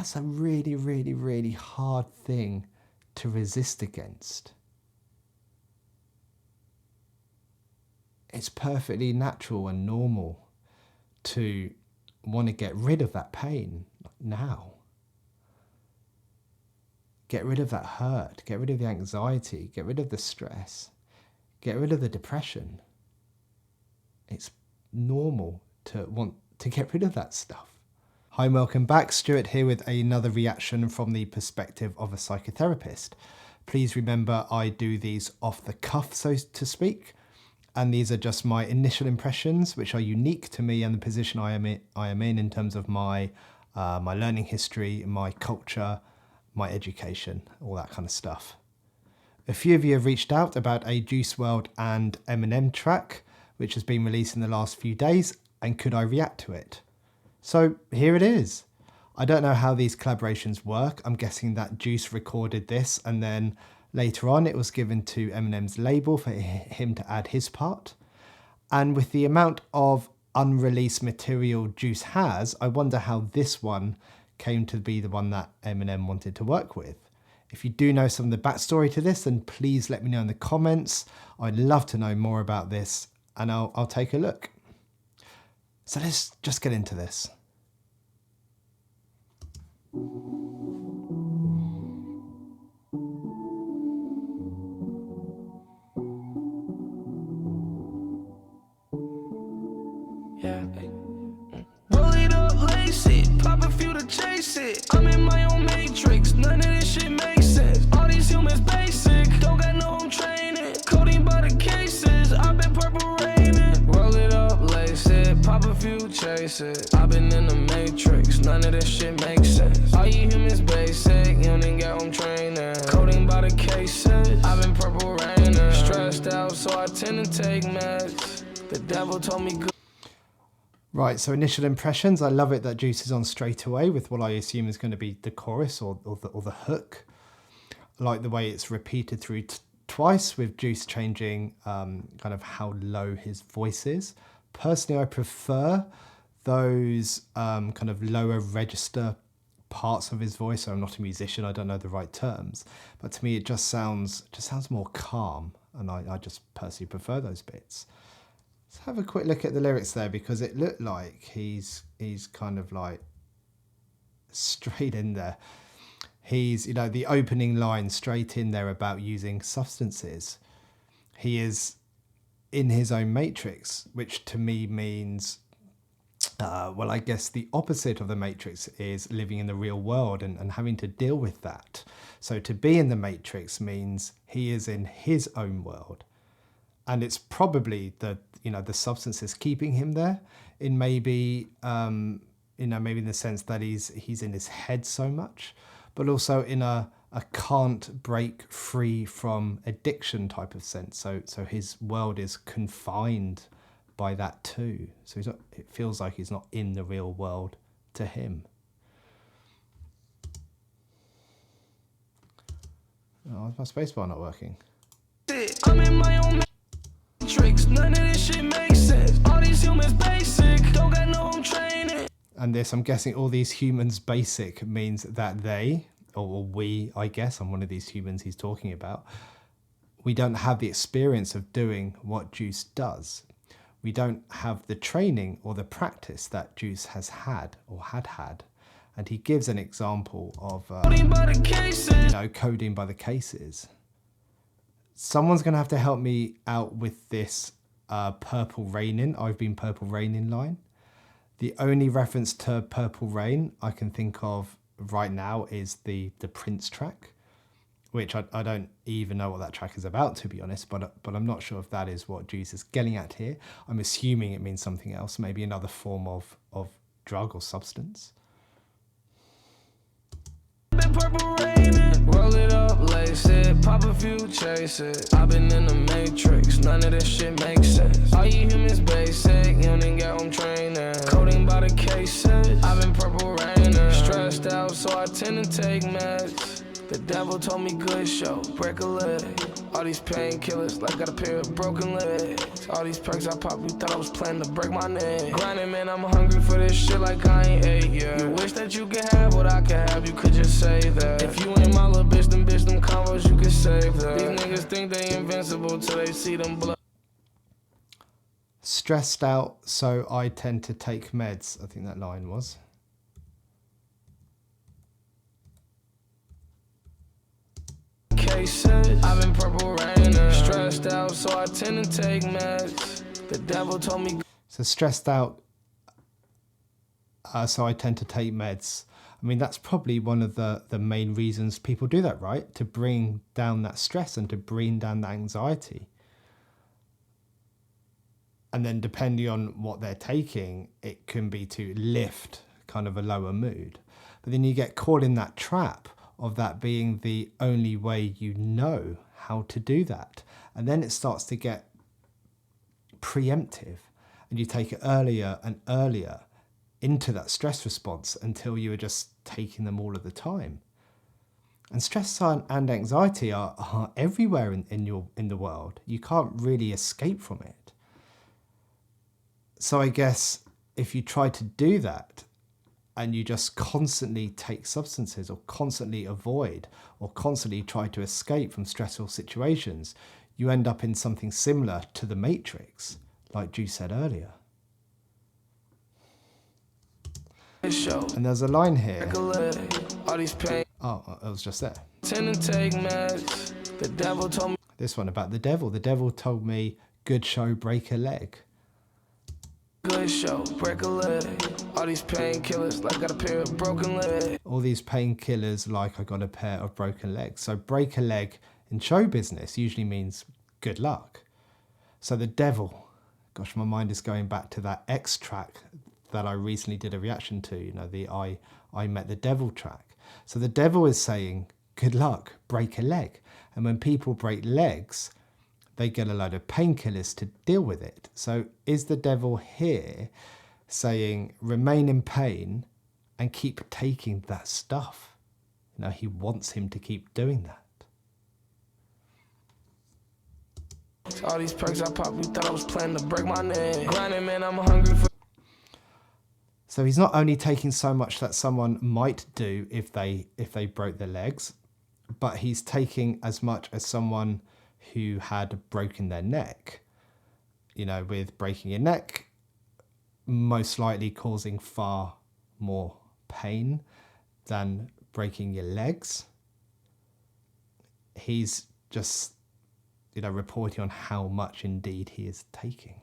that's a really, really, really hard thing to resist against. It's perfectly natural and normal to want to get rid of that pain now. Get rid of that hurt, get rid of the anxiety, get rid of the stress, get rid of the depression. It's normal to want to get rid of that stuff. Hi and welcome back. Stuart here with another reaction from the perspective of a psychotherapist. Please remember I do these off the cuff, so to speak, and these are just my initial impressions, which are unique to me and the position I am in terms of my learning history, my culture, my education, all that kind of stuff. A few of you have reached out about a Juice WRLD and Eminem track, which has been released in the last few days, and could I react to it? So here it is. I don't know how these collaborations work. I'm guessing that Juice recorded this and then later on it was given to Eminem's label for him to add his part. And with the amount of unreleased material Juice has, I wonder how this one came to be the one that Eminem wanted to work with. If you do know some of the backstory to this, then please let me know in the comments. I'd love to know more about this and I'll take a look. So let's just get into this. Roll it up, lace it, pop a few to chase it. I'm in my own matrix, none of this shit makes sense. All these humans basic, don't got no home training. Coding by the cases, I've been purple raining. Roll it up, lace it, pop a few, chase it. I've been in the matrix, none of this shit makes sense. All you humans basic, you didn't get home training. Coding by the cases, I've been purple raining. Stressed out, so I tend to take meds. The devil told me good. Right, so initial impressions. I love it that Juice is on straight away with what I assume is going to be the chorus or the hook. I like the way it's repeated through twice with Juice changing kind of how low his voice is. Personally, I prefer those kind of lower register parts of his voice. So I'm not a musician, I don't know the right terms, but to me it just sounds more calm, and I just personally prefer those bits. Let's have a quick look at the lyrics there, because it looked like he's kind of like straight in there. He's, you know, the opening line straight in there about using substances. He is in his own matrix, which to me means, well, I guess the opposite of the matrix is living in the real world and having to deal with that. So to be in the matrix means he is in his own world. And it's probably the substances keeping him there, in maybe, maybe in the sense that he's in his head so much, but also in a can't break free from addiction type of sense. So his world is confined by that too. So it feels like he's not in the real world to him. Oh, my spacebar not working. I'm in my own matrix, none of this shit makes sense. All these humans basic, don't got no home training. And this, I'm guessing all these humans basic means that they, or we, I guess, I'm one of these humans he's talking about, we don't have the experience of doing what Juice does. We don't have the training or the practice that Juice has had or had. And he gives an example of coding by the cases. Someone's going to have to help me out with this Purple Rainin, I've been Purple Rainin line. The only reference to Purple Rain I can think of right now is the Prince track, which I don't even know what that track is about, to be honest, but I'm not sure if that is what Juice is getting at here. I'm assuming it means something else, maybe another form of drug or substance. Purple raining, roll it up, lace it, pop a few, chase it. I've been in the matrix, none of this shit makes sense. All you humans basic, you didn't get home training. Coding by the cases, I've been purple raining. Stressed out, so I tend to take meds. The devil told me good show, break a leg. All these painkillers, like got a pair of broken legs. All these perks I pop, you thought I was planning to break my neck. Grinding, man, I'm hungry for this shit like I ain't ate yet. You wish that you could have what I could have, you could just say that. If you ain't my little bitch, them combos, you could save that. These niggas think they invincible till they see them blood. Stressed out, so I tend to take meds. I think that line was. Cases, I've been purple raining. Stressed out, so I tend to take meds. The devil told me. So stressed out, so I tend to take meds. I mean, that's probably one of the main reasons people do that, right? To bring down that stress and to bring down that anxiety. And then depending on what they're taking, it can be to lift kind of a lower mood. But then you get caught in that trap of that being the only way you know how to do that. And then it starts to get preemptive and you take it earlier and earlier into that stress response until you are just taking them all of the time. And stress and anxiety are everywhere in the world. You can't really escape from it. So I guess if you try to do that and you just constantly take substances or constantly avoid or constantly try to escape from stressful situations, you end up in something similar to the Matrix, like Juice said earlier. And there's a line here. Oh, it was just there. The devil told me. This one about the devil. The devil told me, good show, break a leg. Good show, break a leg. All these painkillers, like I got a pair of broken legs. All these painkillers, like I got a pair of broken legs. So break a leg in show business usually means good luck. So the devil, gosh, my mind is going back to that X track that I recently did a reaction to, you know, the I Met the Devil track. So the devil is saying, good luck, break a leg. And when people break legs, they get a load of painkillers to deal with it. So is the devil here saying remain in pain and keep taking that stuff? You know, he wants him to keep doing that. All these perks I pop, you thought I was planning to break my neck. Grinding, man, I'm hungry for. So he's not only taking so much that someone might do if they broke their legs, but he's taking as much as someone who had broken their neck. You know, with breaking your neck, most likely causing far more pain than breaking your legs. He's just, you know, reporting on how much indeed he is taking.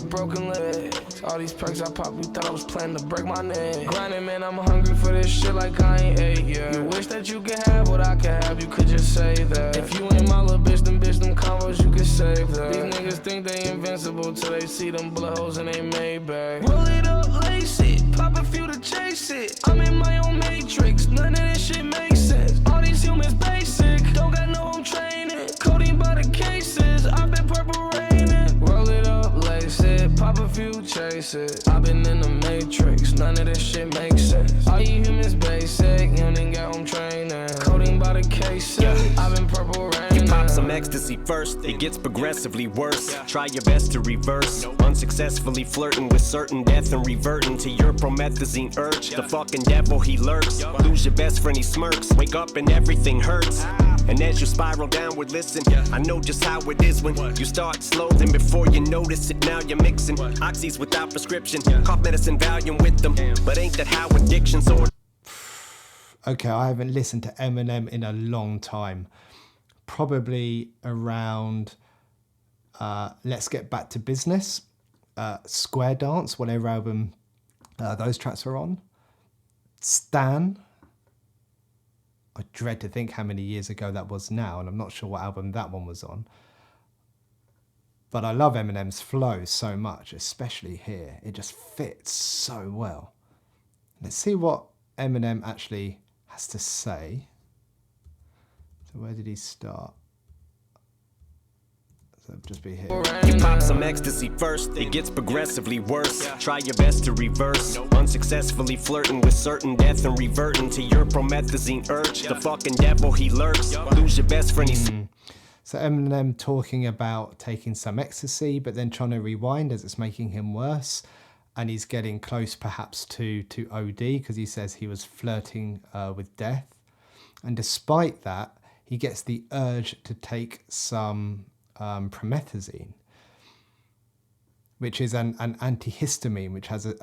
Broken legs, all these perks I pop, you thought I was planning to break my neck. Grinding, man, I'm hungry for this shit like I ain't ate yet. You wish that you could have what I could have, you could just say that. If you ain't my little bitch, them combos, you could save that. These niggas think they invincible till they see them blows and they made back. Roll it up, lace it, pop a few to chase it. I'm in my own matrix, none of this shit makes sense. All these humans basic, don't got no home training. Codeine by the cases, I've been purple raining. Roll it up, lace it, pop a few, chase it. I've been in the matrix, none of this shit makes sense. All you humans basic, you ain't got home training. Codeine by the cases, I've been purple raining. You pop some ecstasy first, it gets progressively worse. Try your best to reverse, unsuccessfully flirting with certain death and reverting to your promethazine urge. The fucking devil, he lurks. Lose your best friend, he smirks. Wake up and everything hurts. And as you spiral downward, listen, I know just how it is when you start slow, then before you notice it, now you're mixing oxys without prescription, cough medicine, Valium with them. But ain't that how addictions or... Okay, I haven't listened to Eminem in a long time. Probably around Let's Get Back to Business, Square Dance, whatever album those tracks are on. Stan. I dread to think how many years ago that was now, and I'm not sure what album that one was on. But I love Eminem's flow so much, especially here. It just fits so well. Let's see what Eminem actually has to say. So where did he start? So just be here. You pop some ecstasy first, it gets progressively worse. Try your best to reverse, unsuccessfully flirting with certain death and reverting to your promethazine urge. The fucking devil, he lurks. Lose your best friend, he's... So Eminem talking about taking some ecstasy, but then trying to rewind as it's making him worse. And he's getting close perhaps to OD because he says he was flirting with death. And despite that, he gets the urge to take some promethazine, which is an antihistamine, which has a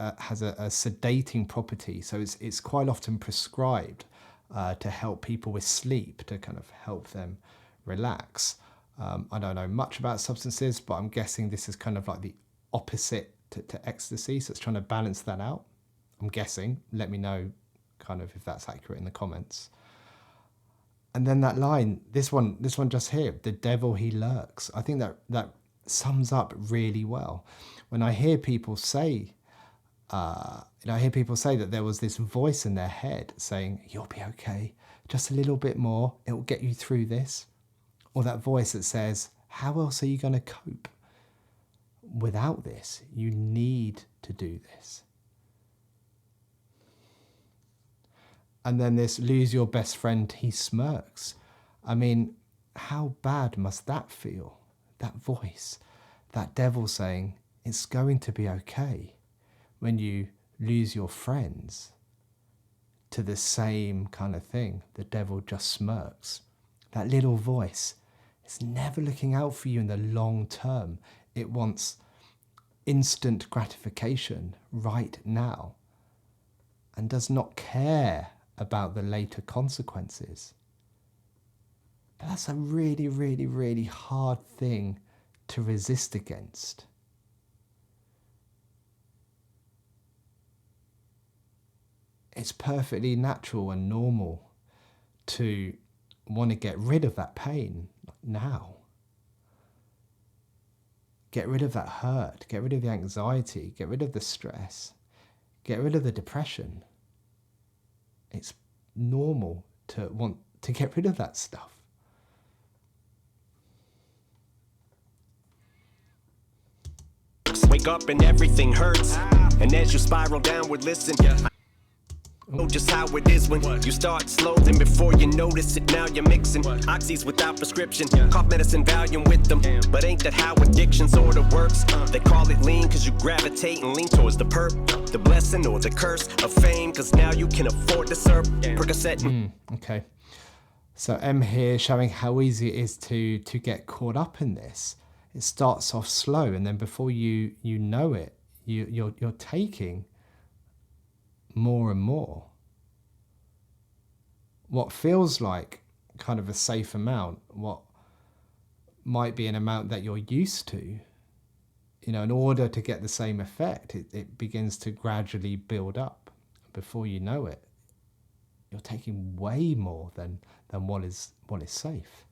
sedating property. So it's quite often prescribed to help people with sleep, to kind of help them relax. I don't know much about substances, but I'm guessing this is kind of like the opposite to ecstasy. So it's trying to balance that out. I'm guessing. Let me know kind of if that's accurate in the comments. And then that line, this one just here, the devil, he lurks. I think that sums up really well. When I hear people say, that there was this voice in their head saying, you'll be okay, just a little bit more, it will get you through this. Or that voice that says, how else are you going to cope without this? You need to do this. And then this, lose your best friend, he smirks. I mean, how bad must that feel? That voice, that devil saying, it's going to be okay when you lose your friends, to the same kind of thing. The devil just smirks. That little voice, it's never looking out for you in the long term. It wants instant gratification right now and does not care about the later consequences. But that's a really, really, really hard thing to resist against. It's perfectly natural and normal to want to get rid of that pain now. Get rid of that hurt, get rid of the anxiety, get rid of the stress, get rid of the depression. It's normal to want to get rid of that stuff. Wake up and everything hurts. And as you spiral downward, listen. I know just how it is when you start slow, then before you notice it, now you're mixing oxys without prescription, cough medicine, Valium with them. But ain't that how addiction sorta works? They call it lean cause you gravitate and lean towards the perp, the blessing or the curse of fame, cause now you can afford to serve Percocet. Okay, so M here showing how easy it is to get caught up in this. It starts off slow, and then before you know it, you're taking more and more. What feels like kind of a safe amount, what might be an amount that you're used to, in order to get the same effect, it begins to gradually build up. Before you know it, you're taking way more than what is safe.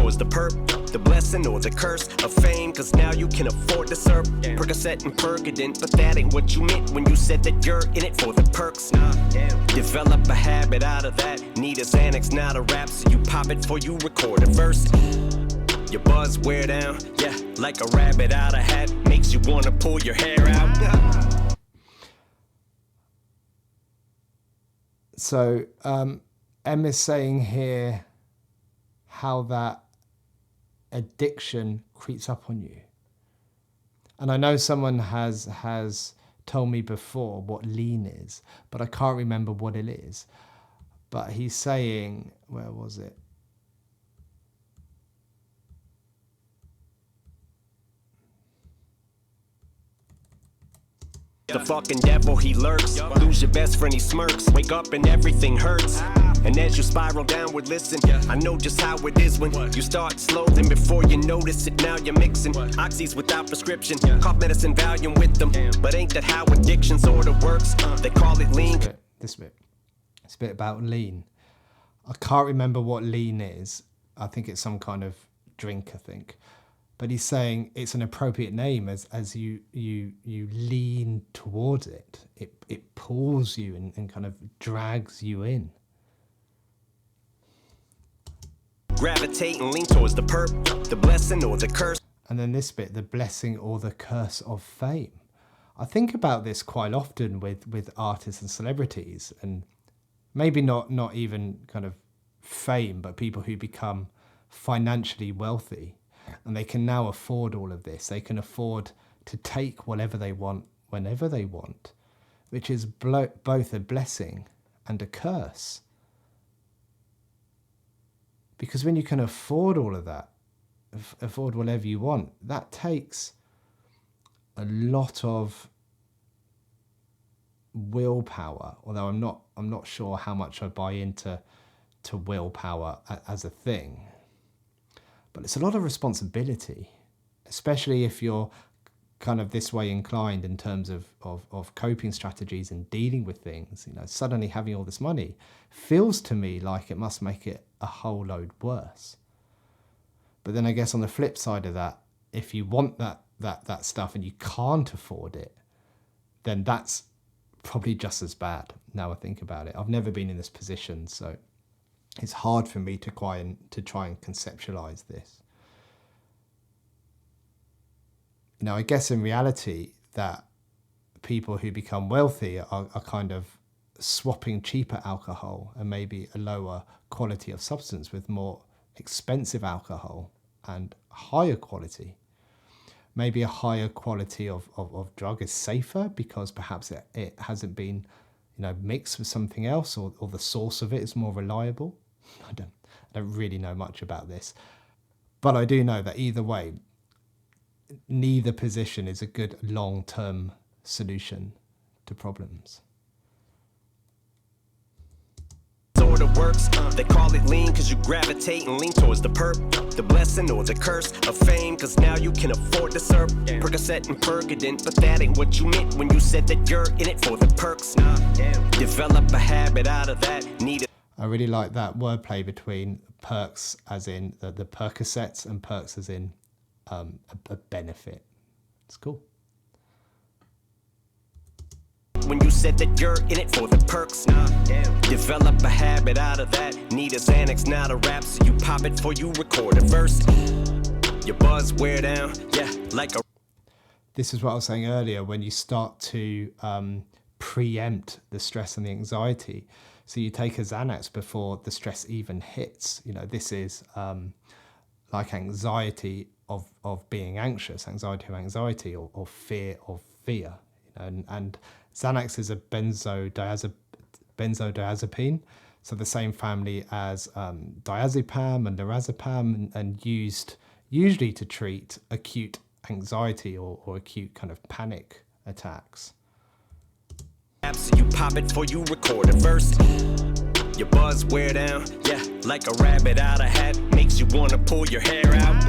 Was the perp, the blessing or the curse of fame, cause now you can afford to serve Percocet and Percodent, but that ain't what you meant when you said that you're in it for the perks. Develop a habit out of that, need a Xanax, not a rap, so you pop it before you record a verse. Your buzz wear down, yeah, like a rabbit out of hat, makes you wanna pull your hair out. So Em is saying here how that addiction creeps up on you. And I know someone has told me before what lean is, but I can't remember what it is. But he's saying, where was it? The fucking devil, he lurks. Lose your best friend, he smirks. Wake up and everything hurts. And as you spiral downward, listen. I know just how it is when you start slow, then before you notice it, now you're mixing oxys without prescription, cough medicine, Valium with them. But ain't that how addiction sorta works? They call it lean. This bit. It's a bit about lean. I can't remember what lean is. I think it's some kind of drink, I think. But he's saying it's an appropriate name as you lean towards it. It pulls you and kind of drags you in. gravitate and lean towards the the blessing or the curse. And then this bit, the blessing or the curse of fame. I think about this quite often with artists and celebrities, and maybe not even kind of fame, but people who become financially wealthy, and they can now afford all of this. They can afford to take whatever they want, whenever they want, which is both a blessing and a curse. Because when you can afford all of that, afford whatever you want, that takes a lot of willpower, although I'm not sure how much I buy into willpower as a thing. But it's a lot of responsibility, especially if you're kind of this way inclined in terms of coping strategies and dealing with things. You know, suddenly having all this money feels to me like it must make it a whole load worse. But then I guess on the flip side of that, if you want that stuff and you can't afford it, then that's probably just as bad. Now I think about it, I've never been in this position, so it's hard for me to try and conceptualize this. Now, I guess in reality that people who become wealthy are kind of swapping cheaper alcohol and maybe a lower quality of substance with more expensive alcohol and higher quality. Maybe a higher quality of drug is safer because perhaps it hasn't been, mixed with something else, or the source of it is more reliable. I don't really know much about this, but I do know that either way, neither position is a good long-term solution to problems. Sort of works, they call it lean cause you gravitate and lean towards the the blessing or the curse of fame, cause now you can afford to serve Percocet and Percodent, but that ain't what you meant when you said that you're in it for the perks. Develop a habit out of that, need it. I really like that wordplay between perks as in the Percocets and perks as in a benefit. It's cool. When you said that you're in it for the perks, develop a habit out of that. Need a Xanax, not a rap, so you pop it before you record a verse. Your buzz wear down, yeah, like a... This is what I was saying earlier, when you start to preempt the stress and the anxiety. So you take a Xanax before the stress even hits. This is like anxiety of being anxious, anxiety of anxiety, or fear of fear. And Xanax is a benzodiazepine, so the same family as diazepam and lorazepam, and used usually to treat acute anxiety or acute kind of panic attacks. So you pop it before you record a verse. Your buzz wear down, yeah, like a rabbit out of hat, makes you wanna pull your hair out.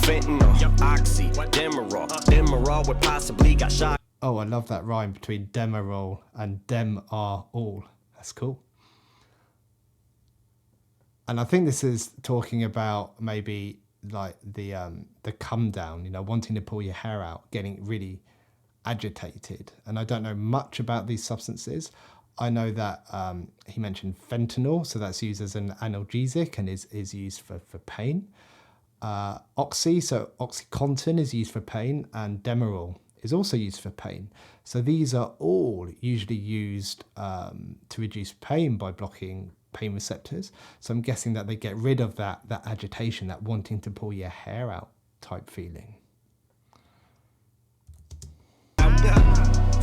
Fentanyl, oxy, Demerol would possibly got shot. Oh, I love that rhyme between Demerol and Dem are all. That's cool. And I think this is talking about maybe like the come down, wanting to pull your hair out, getting really agitated. And I don't know much about these substances. I know that he mentioned fentanyl, so that's used as an analgesic and is used for pain. Oxycontin is used for pain, and Demerol is also used for pain. So these are all usually used to reduce pain by blocking pain receptors. So I'm guessing that they get rid of that agitation, that wanting to pull your hair out type feeling.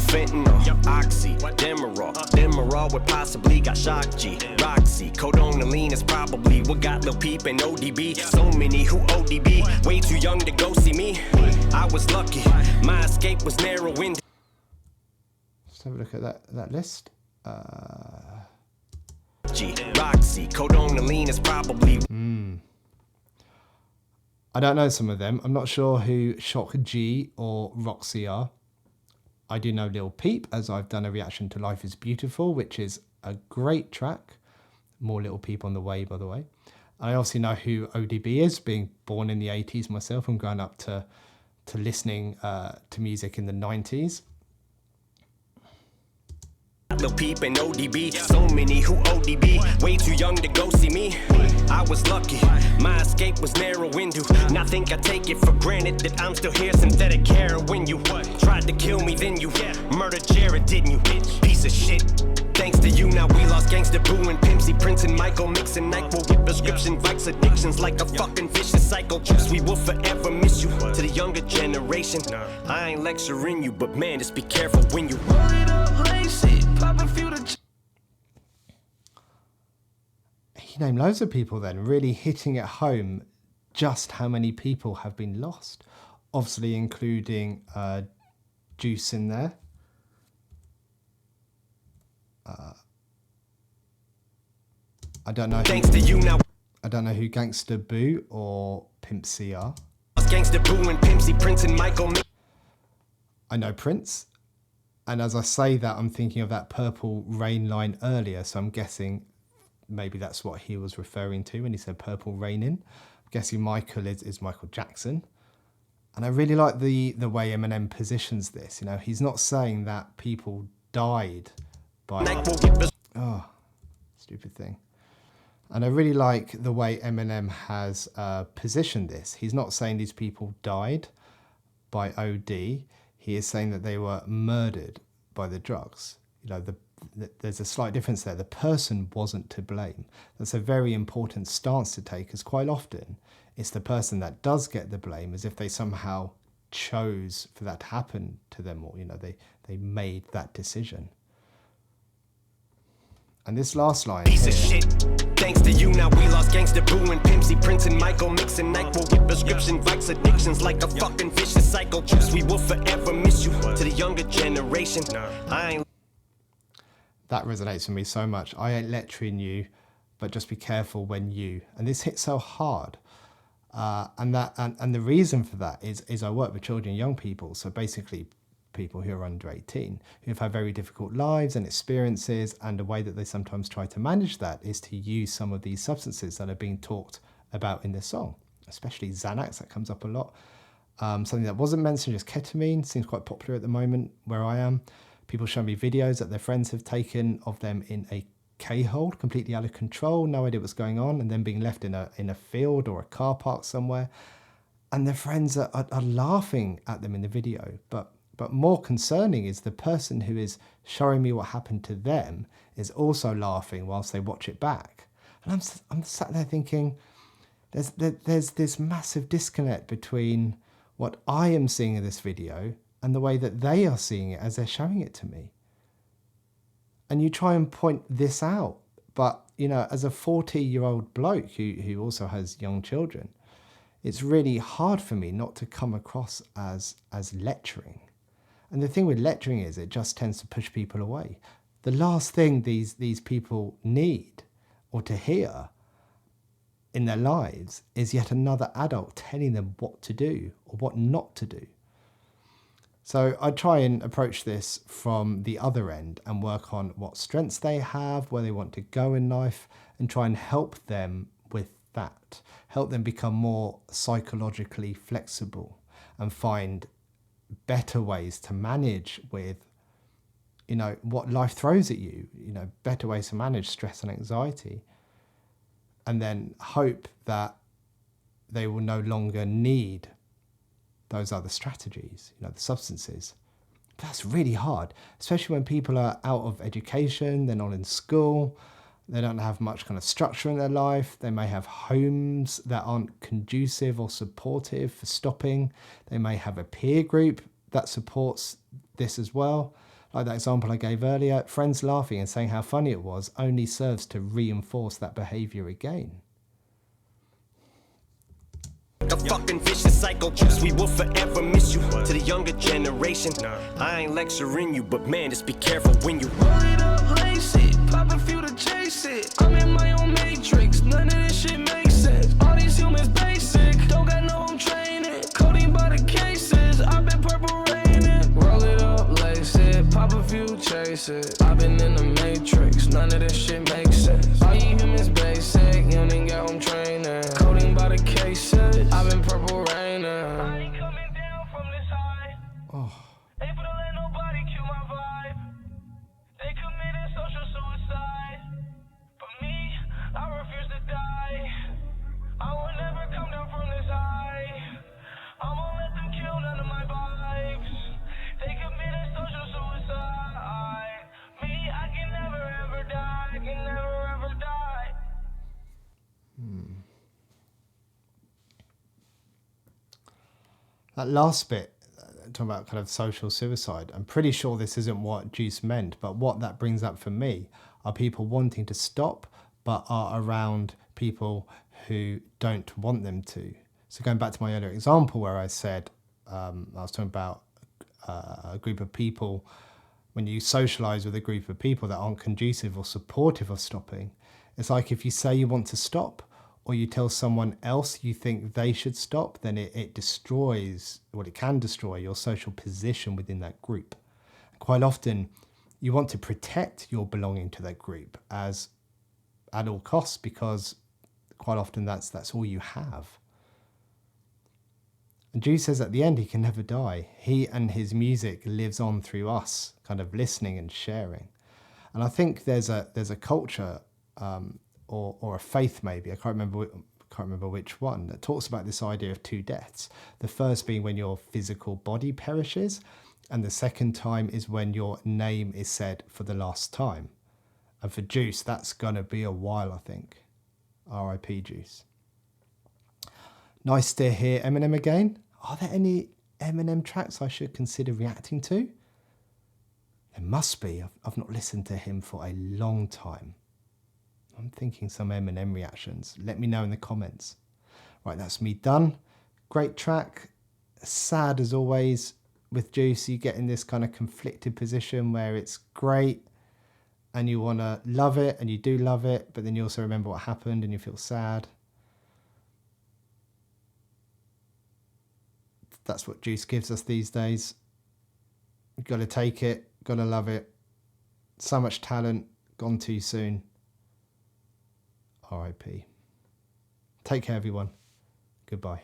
Fentanyl, oxy, Demerol would possibly got shot. G, Roxy, codonaline is probably what got Lil Peep and ODB. So many who ODB, way too young to go see me. I was lucky, my escape was narrow. Let's have a look at that list. G, Roxy, codonaline is probably... I don't know some of them. I'm not sure who Shock G or Roxy are. I do know Lil Peep, as I've done a reaction to Life is Beautiful, which is a great track. More Lil Peep on the way, by the way. I also know who ODB is, being born in the 80s myself and growing up to listening to music in the 90s. thought they'll peep in ODB. So many who ODB, way too young to go see me. I was lucky, my escape was narrow window. Now think I take it for granted that I'm still here. Synthetic heroin, you tried to kill me, then you murdered Jared, didn't you? Piece of shit. Thanks to you, now we lost gangsta Boo and Pimpsy, Prince and Michael, mixing NyQuil with prescription Vikes, addictions like a fucking vicious cycle. We will forever miss you. To the younger generation, I ain't lecturing you, but man, just be careful when you roll it up, lace it, pop a few to. He named loads of people then, really hitting it home just how many people have been lost. Obviously including Juice in there. I don't know. Thanks to you now. I don't know who Gangsta Boo or Pimp C are. Gangsta Boo and Pimpsy, Prince and Michael. I know Prince, and as I say that, I'm thinking of that Purple Rain line earlier. So I'm guessing maybe that's what he was referring to when he said Purple Rainin. I'm guessing Michael is Michael Jackson, and I really like the way Eminem positions this. You know, he's not saying that people died by stupid thing. And I really like the way Eminem has positioned this. He's not saying these people died by OD. He is saying that they were murdered by the drugs. You know, there's a slight difference there. The person wasn't to blame. That's a very important stance to take, because quite often it's the person that does get the blame, as if they somehow chose for that to happen to them, or, you know, they made that decision. And this last line piece of shit. Thanks to you, now we lost gangsta Boo and Pimpsy, Prince and Michael, mixing NyQuil with prescription Vikes, addictions like a fucking vicious cycle. We will forever miss you. To the younger generation, I ain't. That resonates with me so much. I ain't lecturing you, but just be careful when you. And this hits so hard. And the reason for that is I work with children and young people. So basically people who are under 18, who have had very difficult lives and experiences, and the way that they sometimes try to manage that is to use some of these substances that are being talked about in this song, especially Xanax. That comes up a lot. Something that wasn't mentioned is ketamine. Seems quite popular at the moment where I am. People show me videos that their friends have taken of them in a K-hold, completely out of control, no idea what's going on, and then being left in a field or a car park somewhere, and their friends are laughing at them in the video. But more concerning is the person who is showing me what happened to them is also laughing whilst they watch it back. And I'm sat there thinking, there's this massive disconnect between what I am seeing in this video and the way that they are seeing it as they're showing it to me. And you try and point this out, but, you know, as a 40-year-old bloke who also has young children, it's really hard for me not to come across as lecturing. And the thing with lecturing is it just tends to push people away. The last thing these people need or to hear in their lives is yet another adult telling them what to do or what not to do. So I try and approach this from the other end and work on what strengths they have, where they want to go in life, and try and help them with that. Help them become more psychologically flexible and find better ways to manage with, you know, what life throws at you, you know, better ways to manage stress and anxiety, and then hope that they will no longer need those other strategies, you know, the substances. That's really hard, especially when people are out of education, they're not in school, they don't have much kind of structure in their life, they may have homes that aren't conducive or supportive for stopping, they may have a peer group that supports this as well. Like that example I gave earlier, friends laughing and saying how funny it was only serves to reinforce that behaviour again. The fucking vicious cycle, we will forever miss you. To the younger generation, I ain't lecturing you, but man, just be careful when you roll it up, lace it, pop a few to chase it. I'm in my own matrix, none of this shit makes sense. All these humans basic, don't got no home training. Coding by the cases, I've been purple raining. Roll it up, lace it, pop a few, chase it. I've been in the matrix, none of this shit makes sense. All you humans basic, you don't even got home training. Coding by the cases, I've been purple raining. I ain't coming down from this high. Able to let nobody kill my vibe. They committed That last bit, talking about kind of social suicide, I'm pretty sure this isn't what Juice meant, but what that brings up for me are people wanting to stop, but are around people who don't want them to. So going back to my earlier example where I said, I was talking about a group of people, when you socialise with a group of people that aren't conducive or supportive of stopping, it's like if you say you want to stop, or you tell someone else you think they should stop, then it destroys, well, it can destroy your social position within that group. Quite often, you want to protect your belonging to that group at all costs, because quite often that's all you have. And Juice says at the end he can never die. He and his music lives on through us, kind of listening and sharing. And I think there's a culture or a faith maybe, I can't remember which one, that talks about this idea of two deaths. The first being when your physical body perishes, and the second time is when your name is said for the last time. And for Juice, that's going to be a while, I think. R.I.P. Juice. Nice to hear Eminem again. Are there any Eminem tracks I should consider reacting to? There must be. I've not listened to him for a long time. I'm thinking some Eminem reactions. Let me know in the comments. Right, that's me done. Great track. Sad as always with Juice. You get in this kind of conflicted position where it's great and you want to love it and you do love it, but then you also remember what happened and you feel sad. That's what Juice gives us these days. You've got to take it, got to love it. So much talent, gone too soon. R.I.P. Take care, everyone. Goodbye.